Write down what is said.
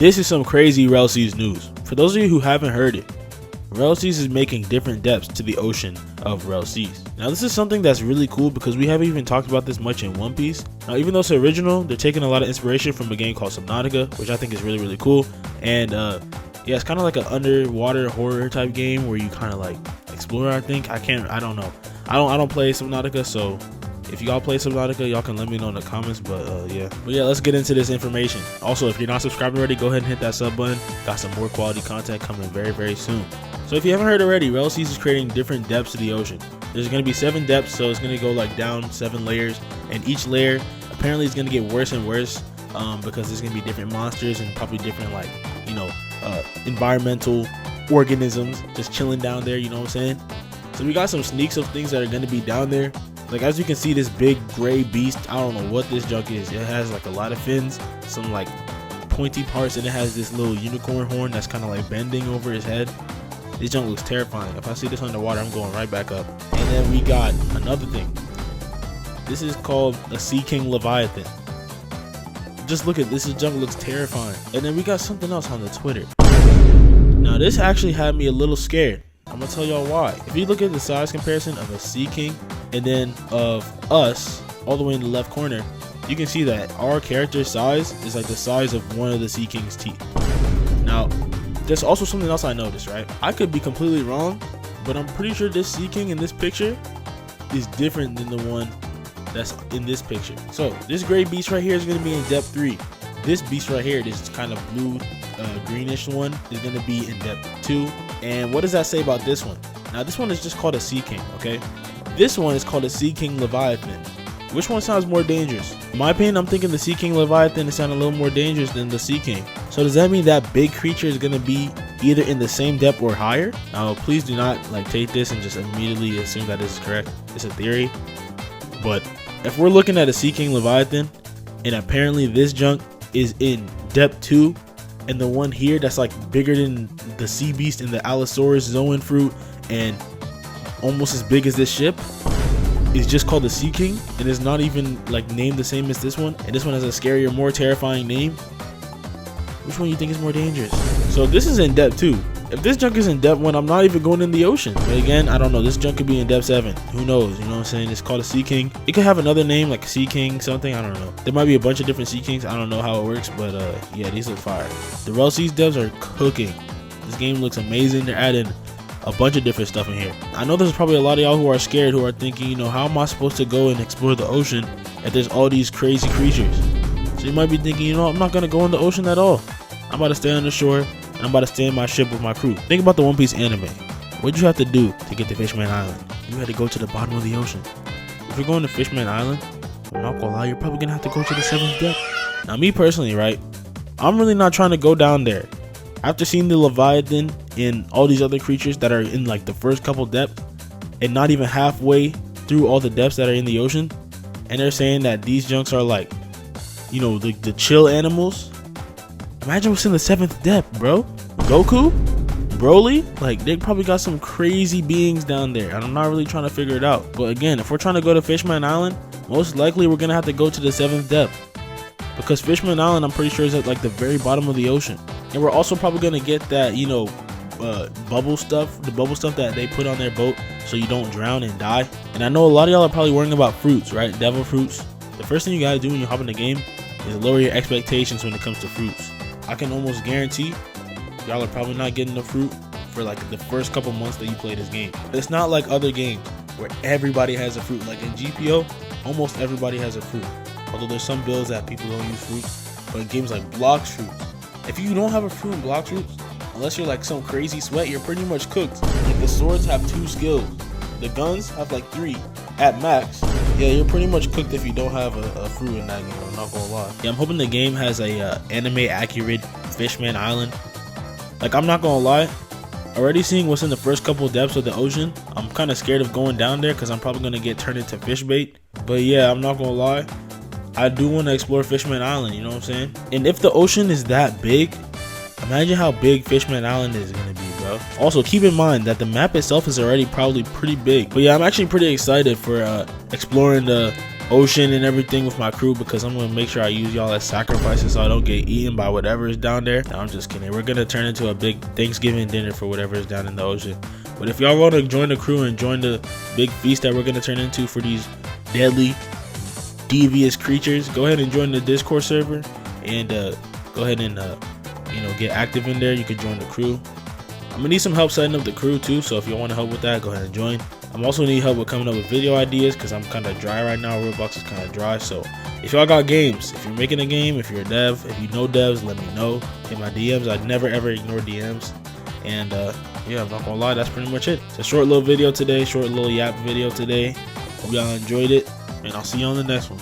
This is some crazy Rell news. For those of you who haven't heard it, Rell is making different depths to the ocean of Rell. Now this is something that's really cool because we haven't even talked about this much in One Piece. Now even though it's original, they're taking a lot of inspiration from a game called Subnautica, which I think is really cool. And yeah, it's kind of like an underwater horror type game where you kind of like explore. I don't know. I don't play Subnautica, so if y'all play Subnautica, y'all can let me know in the comments. But yeah, let's get into this information. Also, if you're not subscribed already, go ahead and hit that sub button. Got some more quality content coming very soon. So if you haven't heard already, Rell is creating different depths to the ocean. There's going to be 7 depths, so it's going to go like down 7 layers, and each layer apparently is going to get worse and worse because there's going to be different monsters and probably different like environmental organisms just chilling down there, you know what I'm saying? So we got some sneaks of things that are going to be down there. Like as you can see, this big gray beast, I don't know what this junk is. It has like a lot of fins, some like pointy parts, and it has this little unicorn horn that's kind of like bending over his head. This junk looks terrifying. If I see this underwater, I'm going right back up. And then we got another thing. This is called a Sea King Leviathan. Just look at this. This junk looks terrifying. And then we got something else on the Twitter. Now this actually had me a little scared. I'm gonna tell y'all why. If you look at the size comparison of a Sea King and then of us all the way in the left corner, you can see that our character size is like the size of one of the Sea King's teeth. Now there's also something else I noticed, right? I could be completely wrong, but I'm pretty sure this Sea King in this picture is different than the one that's in this picture. So this gray beast right here is going to be in depth 3. This beast right here, this kind of blue greenish one, is going to be in depth 2. And what does that say about this one? Now this one is just called a Sea King, okay? This one is called a Sea King Leviathan. Which one sounds more dangerous? In my opinion, I'm thinking the Sea King Leviathan is sounding a little more dangerous than the Sea King. So does that mean that big creature is going to be either in the same depth or higher? Now please do not like take this and just immediately assume that this is correct. It's a theory. But if we're looking at a Sea King Leviathan, and apparently this junk is in depth 2, and the one here that's like bigger than the sea beast and the Allosaurus Zoan fruit and almost as big as this ship is just called the Sea King, and is not even like named the same as this one, and this one has a scarier, more terrifying name. Which one do you think is more dangerous? So this is in depth 2. If this junk is in depth 1, I'm not even going in the ocean. But again, I don't know. This junk could be in depth 7. Who knows? You know what I'm saying? It's called a Sea King. It could have another name like Sea King something. I don't know. There might be a bunch of different Sea Kings. I don't know how it works, but yeah, these look fire. The Rell devs are cooking. This game looks amazing. They're adding a bunch of different stuff in here. I know there's probably a lot of y'all who are scared, who are thinking, you know, how am I supposed to go and explore the ocean if there's all these crazy creatures? So you might be thinking, you know, I'm not gonna go in the ocean at all. I'm about to stay on the shore, and I'm about to stay in my ship with my crew. Think about the One Piece anime. What'd you have to do to get to Fishman Island? You had to go to the bottom of the ocean. If you're going to Fishman Island, I'm not gonna lie, you're probably gonna have to go to the 7th depth. Now me personally, right, I'm really not trying to go down there. After seeing the Leviathan and all these other creatures that are in like the first couple depths and not even halfway through all the depths that are in the ocean, and they're saying that these junks are like, you know, the chill animals. Imagine what's in the 7th depth, bro. Goku? Broly? Like, they probably got some crazy beings down there. I'm not really trying to figure it out. But again, if we're trying to go to Fishman Island, most likely we're going to have to go to the 7th depth. Because Fishman Island, I'm pretty sure, is at like the very bottom of the ocean. And we're also probably going to get that, you know, bubble stuff. The bubble stuff that they put on their boat so you don't drown and die. And I know a lot of y'all are probably worrying about fruits, right? Devil fruits. The first thing you got to do when you hop in the game is lower your expectations when it comes to fruits. I can almost guarantee y'all are probably not getting the fruit for like the first couple months that you play this game. It's not like other games where everybody has a fruit. Like in GPO, almost everybody has a fruit. Although there's some builds that people don't use fruits. But in games like blox fruits, if you don't have a fruit in blox fruits, unless you're like some crazy sweat, you're pretty much cooked. Like the swords have 2 skills. The guns have like 3 at max. Yeah, you're pretty much cooked if you don't have a fruit in that game, I'm not gonna lie. Yeah, I'm hoping the game has a anime accurate Fishman Island. Like, I'm not gonna lie, already seeing what's in the first couple depths of the ocean, I'm kind of scared of going down there because I'm probably gonna get turned into fish bait. But yeah, I'm not gonna lie, I do want to explore Fishman Island, you know what I'm saying? And if the ocean is that big, imagine how big Fishman Island is gonna be, bro. Also, keep in mind that the map itself is already probably pretty big. But yeah, I'm actually pretty excited for exploring the ocean and everything with my crew, because I'm gonna make sure I use y'all as sacrifices so I don't get eaten by whatever is down there. No, I'm just kidding. We're gonna turn into a big Thanksgiving dinner for whatever is down in the ocean. But if y'all want to join the crew and join the big feast that we're gonna turn into for these deadly, devious creatures, go ahead and join the Discord server and go ahead and you know, get active in there. You can join the crew. I'm gonna need some help setting up the crew too, so if you want to help with that, go ahead and join. I'm also need help with coming up with video ideas because I'm kind of dry right now. Roblox is kind of dry, so if y'all got games, if you're making a game, if you're a dev, if you know devs, let me know in my DMs. I never ever ignore DMs. And yeah, I'm not gonna lie, that's pretty much it. It's a short little video today, short little yap video today. Hope y'all enjoyed it, and I'll see you on the next one.